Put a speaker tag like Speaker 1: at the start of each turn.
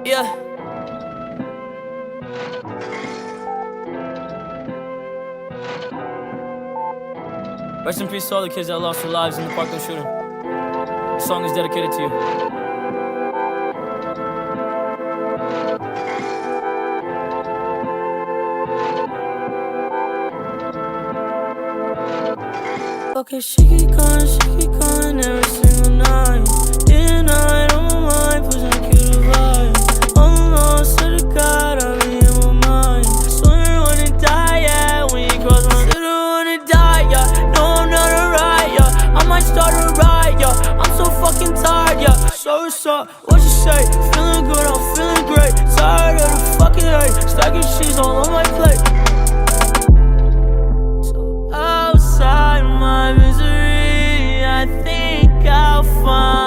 Speaker 1: Yeah. Rest in peace to all the kids that lost their lives in the Parkland shooting. This song is dedicated to you. Okay, she keep calling every single night. Day and night on my mind, pushing a cute vibe. Almost to the God, I be in my mind. Swear I wanna die, yeah, when you cross my line. I wanna die, yeah, no I'm not alright, yeah. I might start a riot, yeah, I'm so fucking tired, yeah. So what's up, what you say? Feeling good, I'm feeling great. Tired of the fucking hate, stacking cheese all on my plate. So outside my misery, I think I'll find